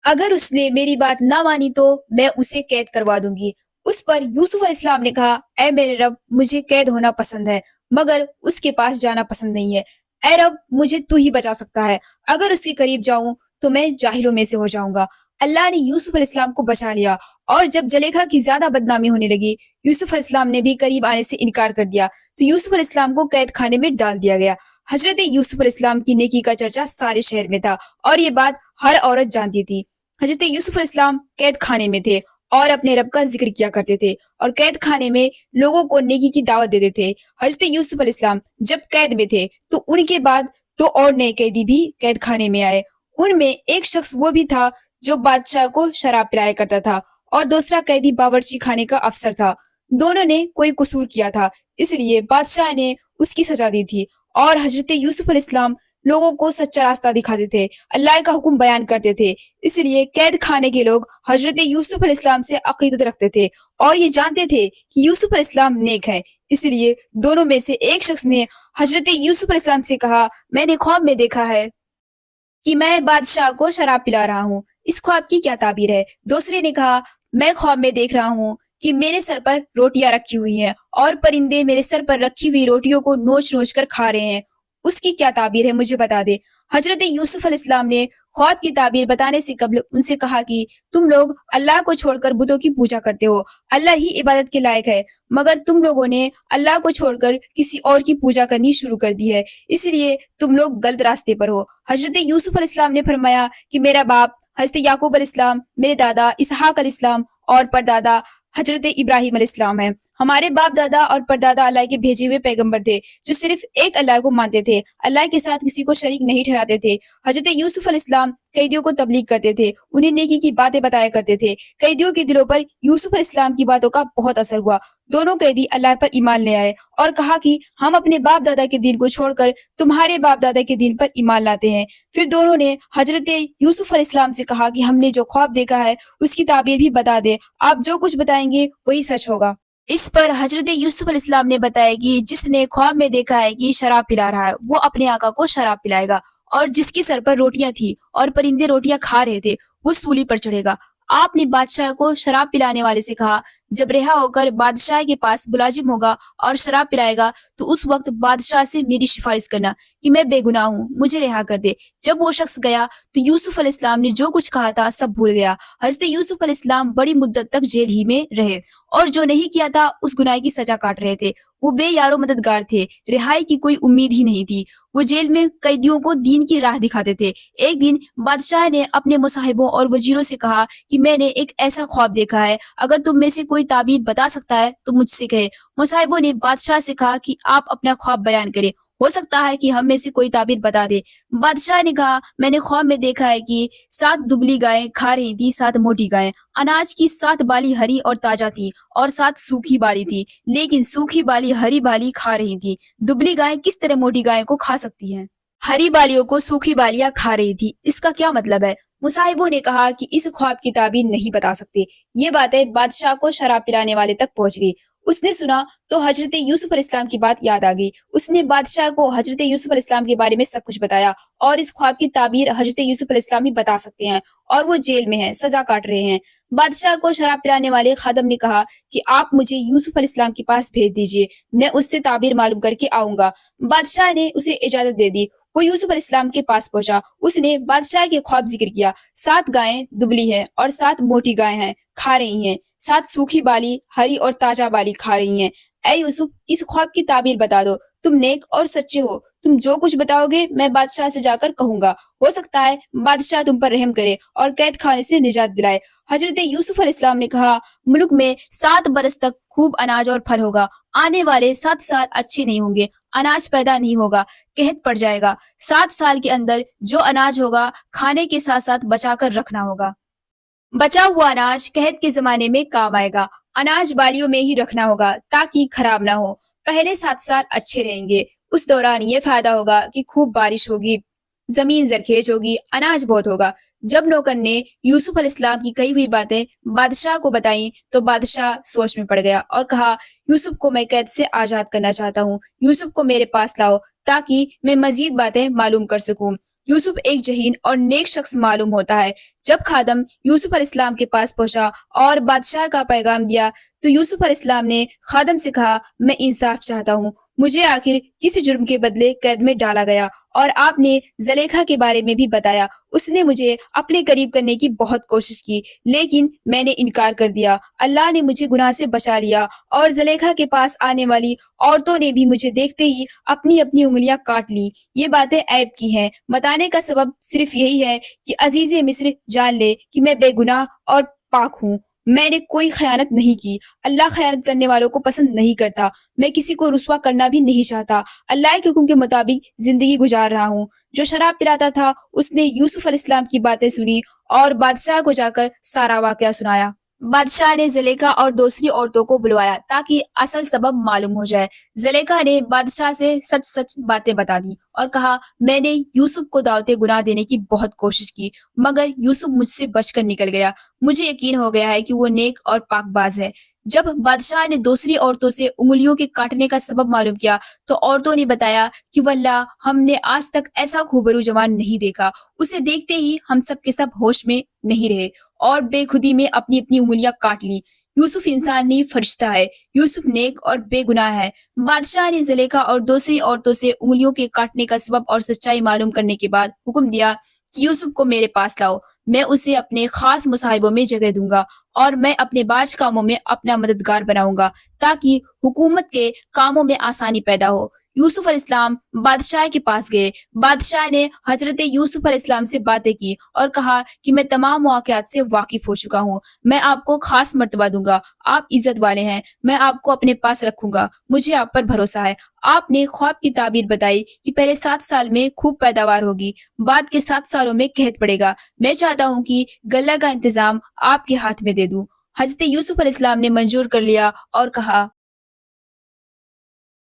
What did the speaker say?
अगर उसने मेरी बात ना मानी तो मैं उसे कैद करवा दूंगी। उस पर यूसुफ अलैहिस्सलाम ने कहा, ऐ मेरे रब, मुझे कैद होना पसंद है, मगर उसके पास जाना पसंद नहीं है। ऐ रब, मुझे तू ही बचा सकता है। अगर उसके करीब जाऊं तो मैं जाहिलों में से हो जाऊंगा। अल्लाह ने यूसुफ अलैहिस्सलाम को बचा लिया। और जब जलेखा की ज्यादा बदनामी होने लगी, यूसुफ अलैहिस्सलाम ने भी करीब आने से इनकार कर दिया, तो यूसुफ अलैहिस्सलाम को कैद खाने में डाल दिया गया। हजरत यूसुफ अलैहिस्सलाम की नेकी का चर्चा सारे शहर में था और ये बात हर औरत जानती थी। हजरत यूसुफ अलैहिस्सलाम कैद खाने में थे और अपने रब का जिक्र किया करते थे और कैद खाने में लोगों को नेकी की दावत देते थे। हजरत यूसुफ अलैहिस्सलाम जब कैद में थे तो उनके बाद दो और नए कैदी भी कैद खाने में आए। उनमें एक शख्स वो भी था जो बादशाह को शराब पिलाया करता था और दूसरा कैदी बावर्ची खाने का अफसर था। दोनों ने कोई कसूर किया था, इसलिए बादशाह ने उसकी सजा दी थी। और हजरत यूसुफ अलैहिस्सलाम लोगों को सच्चा रास्ता दिखाते थे, अल्लाह का हुक्म बयान करते थे। इसलिए कैद खाने के लोग हजरत यूसुफ अलैहिस्सलाम से अकीदत रखते थे और ये जानते थे कि यूसुफ अलैहिस्सलाम नेक है। इसलिए दोनों में से एक शख्स ने हजरत यूसुफ अलैहिस्सलाम से कहा, मैंने ख्वाब में देखा है कि मैं बादशाह को शराब पिला रहा हूँ, इस ख्वाब की क्या ताबीर है? दूसरे ने कहा, मैं ख्वाब में देख रहा हूँ कि मेरे सर पर रोटियां रखी हुई हैं और परिंदे मेरे सर पर रखी हुई रोटियों को नोच नोच कर खा रहे हैं, उसकी क्या ताबीर है, मुझे बता दे। हजरत यूसुफ अलैहिस्सलाम ने ख्वाब की ताबीर बताने से कबल उनसे कहा कि तुम लोग अल्लाह को छोड़कर बुतों की पूजा करते हो, अल्लाह ही इबादत के लायक है, मगर तुम लोगों ने अल्लाह को छोड़कर किसी और की पूजा करनी शुरू कर दी है, इसलिए तुम लोग गलत रास्ते पर हो। हजरत यूसुफ अलैहिस्सलाम ने फरमाया कि मेरा बाप हजरत याकूब अलैहिस्सलाम, मेरे दादा इसहाक अलैहिस्सलाम और परदादा हजरत इब्राहिम अलैहिस्सलाम है। हमारे बाप दादा और परदादा अल्लाह के भेजे हुए पैगंबर थे जो सिर्फ एक अल्लाह को मानते थे, अल्लाह के साथ किसी को शरीक नहीं ठहराते थे। हजरत यूसुफ अलैहिस्सलाम कैदियों को तबलीग करते थे, उन्हें नेकी की बातें बताया करते थे। कैदियों के दिलों पर यूसुफ अलैहिस्सलाम की बातों का बहुत असर हुआ। दोनों कैदी अल्लाह पर ईमान ले आए और कहा कि हम अपने बाप दादा के दीन को छोड़कर तुम्हारे बाप दादा के दीन पर ईमान लाते हैं। फिर दोनों ने हजरत यूसुफ अलैहिस्सलाम से कहा कि हमने जो ख्वाब देखा है उसकी ताबीर भी बता दे, आप जो कुछ बताएंगे वही सच होगा। इस पर हजरत यूसुफ अलैहिस्सलाम ने बताया कि जिसने ख्वाब में देखा है कि शराब पिला रहा है वो अपने आका को शराब पिलाएगा, और जिसके सर पर रोटियां थी और परिंदे रोटियां खा रहे थे वो सूली पर चढ़ेगा। आपने बादशाह को शराब पिलाने वाले से कहा, जब रिहा होकर बादशाह के पास मुलाजिम होगा और शराब पिलाएगा तो उस वक्त बादशाह से मेरी सिफारिश करना कि मैं बेगुनाह हूँ, मुझे रिहा कर दे। जब वो शख्स गया तो यूसुफ अलैहिस्सलाम ने जो कुछ कहा था सब भूल गया। हजरत यूसुफ अलैहिस्सलाम बड़ी मुद्दत तक जेल ही में रहे और जो नहीं किया था उस गुनाह की सजा काट रहे थे। वो बेयारो मददगार थे, रिहाई की कोई उम्मीद ही नहीं थी। वो जेल में कैदियों को दीन की राह दिखाते थे। एक दिन बादशाह ने अपने मुसाहिबों और वजीरों से कहा कि मैंने एक ऐसा ख्वाब देखा है, अगर तुम में से कोई ताबीर बता सकता है तो मुझसे कहे। मुसाहिबों ने बादशाह से कहा कि आप अपना ख्वाब बयान करें, हो सकता है कि हम में से कोई ताबीर बता दे। बादशाह ने कहा, मैंने ख्वाब में देखा है कि 7 दुबली गायें खा रही थी 7 मोटी गायें। अनाज की 7 बाली हरी और ताजा थी और 7 सूखी बाली थी, लेकिन सूखी बाली हरी बाली खा रही थी। दुबली गायें किस तरह मोटी गायें को खा सकती हैं? हरी बालियों को सूखी बालियां खा रही थी, इसका क्या मतलब है? मुसाहिबों ने कहा कि इस ख्वाब की ताबीर नहीं बता सकते। ये बातें बादशाह को शराब पिलाने वाले तक पहुंच गई। उसने सुना तो हजरत यूसुफ अलैहिस्सलाम की बात याद आ गई। उसने बादशाह को हजरत यूसुफ अलैहिस्सलाम के बारे में सब कुछ बताया और इस ख्वाब की ताबीर हजरत यूसुफ अलैहिस्सलाम ही बता सकते हैं और वो जेल में हैं, सजा काट रहे हैं। बादशाह को शराब पिलाने वाले खादम ने कहा कि आप मुझे यूसुफ अलैहिस्सलाम के पास भेज दीजिए, मैं उससे ताबीर मालूम करके आऊंगा। बादशाह ने उसे इजाजत दे दी। वो यूसुफ अलैहिस्सलाम के पास पहुंचा। उसने बादशाह के ख्वाब जिक्र किया, 7 गायें दुबली हैं और 7 मोटी गायें हैं, खा रही हैं। 7 सूखी बाली हरी और ताजा बाली खा रही हैं। ऐ यूसुफ, इस ख्वाब की ताबीर बता दो, तुम नेक और सच्चे हो, तुम जो कुछ बताओगे मैं बादशाह से जाकर कहूंगा, हो सकता है बादशाह तुम पर रहम करे और कैद खाने से निजात दिलाए। हजरत यूसुफ अलैहिस्सलाम ने कहा, मुल्क में 7 बरस तक खूब अनाज और फल होगा, आने वाले 7 साल अच्छे नहीं होंगे, अनाज पैदा नहीं होगा, कहत पड़ जाएगा। 7 साल के अंदर जो अनाज होगा खाने के साथ साथ बचा कर रखना होगा। बचा हुआ अनाज कहत के जमाने में काम आएगा। अनाज बालियों में ही रखना होगा ताकि खराब ना हो। पहले 7 साल अच्छे रहेंगे, उस दौरान ये फायदा होगा कि खूब बारिश होगी, जमीन जरखेज होगी, अनाज बहुत होगा। जब नौकर ने यूसुफ अलैहिस्सलाम की कही हुई बातें बादशाह को बताई तो बादशाह सोच में पड़ गया और कहा, यूसुफ को मैं कैद से आजाद करना चाहता हूँ, यूसुफ को मेरे पास लाओ ताकि मैं मजीद बातें मालूम कर सकूं। यूसुफ एक जहीन और नेक शख्स मालूम होता है, جب خادم یوسف علیہ السلام کے پاس پہنچا اور بادشاہ کا پیغام دیا تو یوسف علیہ السلام نے خادم سے کہا میں انصاف چاہتا ہوں، مجھے آخر کس جرم کے بدلے قید میں ڈالا گیا؟ اور آپ نے زلیخا کے بارے میں بھی بتایا، اس نے مجھے اپنے قریب کرنے کی بہت کوشش کی لیکن میں نے انکار کر دیا۔ اللہ نے مجھے گناہ سے بچا لیا اور زلیخا کے پاس آنے والی عورتوں نے بھی مجھے دیکھتے ہی اپنی اپنی انگلیاں کاٹ لی۔ یہ باتیں عیب کی ہیں، بتانے کا سبب صرف یہی ہے کہ عزیز مصر جان لے کہ میں بے گناہ اور پاک ہوں، میں نے کوئی خیانت نہیں کی۔ اللہ خیانت کرنے والوں کو پسند نہیں کرتا، میں کسی کو رسوا کرنا بھی نہیں چاہتا، اللہ کے حکم کے مطابق زندگی گزار رہا ہوں۔ جو شراب پلاتا تھا اس نے یوسف علیہ السلام کی باتیں سنی اور بادشاہ کو جا کر سارا واقعہ سنایا۔ بادشاہ نے زلیخا اور دوسری عورتوں کو بلوایا تاکہ اصل سبب معلوم ہو جائے۔ زلیخا نے بادشاہ سے سچ سچ باتیں بتا دی اور کہا میں نے یوسف کو دعوت گناہ دینے کی بہت کوشش کی مگر یوسف مجھ سے بچ کر نکل گیا، مجھے یقین ہو گیا ہے کہ وہ نیک اور پاک باز ہے۔ جب بادشاہ نے دوسری عورتوں سے انگلیوں کے کاٹنے کا سبب معلوم کیا تو عورتوں نے بتایا کہ واللہ ہم نے آج تک ایسا خوبرو جوان نہیں دیکھا، اسے دیکھتے ہی ہم سب کے سب ہوش میں نہیں رہے اور بے خودی میں اپنی اپنی انگلیاں کاٹ لی۔ یوسف انسان نہیں فرشتہ ہے، یوسف نیک اور بے گناہ ہے۔ بادشاہ نے زلیخا اور دوسری عورتوں سے انگلیوں کے کاٹنے کا سبب اور سچائی معلوم کرنے کے بعد حکم دیا کہ یوسف کو میرے پاس لاؤ، میں اسے اپنے خاص مصاحبوں میں جگہ دوں گا اور میں اپنے باز کاموں میں اپنا مددگار بناؤں گا تاکہ حکومت کے کاموں میں آسانی پیدا ہو۔ یوسف علیہ السلام بادشاہ کے پاس گئے۔ بادشاہ نے حضرت یوسف علیہ السلام سے باتیں کی اور کہا کہ میں تمام واقعات سے واقف ہو چکا ہوں، میں آپ کو خاص مرتبہ دوں گا، آپ عزت والے ہیں، میں آپ کو اپنے پاس رکھوں گا، مجھے آپ پر بھروسہ ہے۔ آپ نے خواب کی تعبیر بتائی کہ پہلے 7 سال میں خوب پیداوار ہوگی، بعد کے 7 سالوں میں قحط پڑے گا، میں چاہتا ہوں کہ غلہ کا انتظام آپ کے ہاتھ میں دے دوں۔ حضرت یوسف علیہ السلام نے منظور کر لیا اور کہا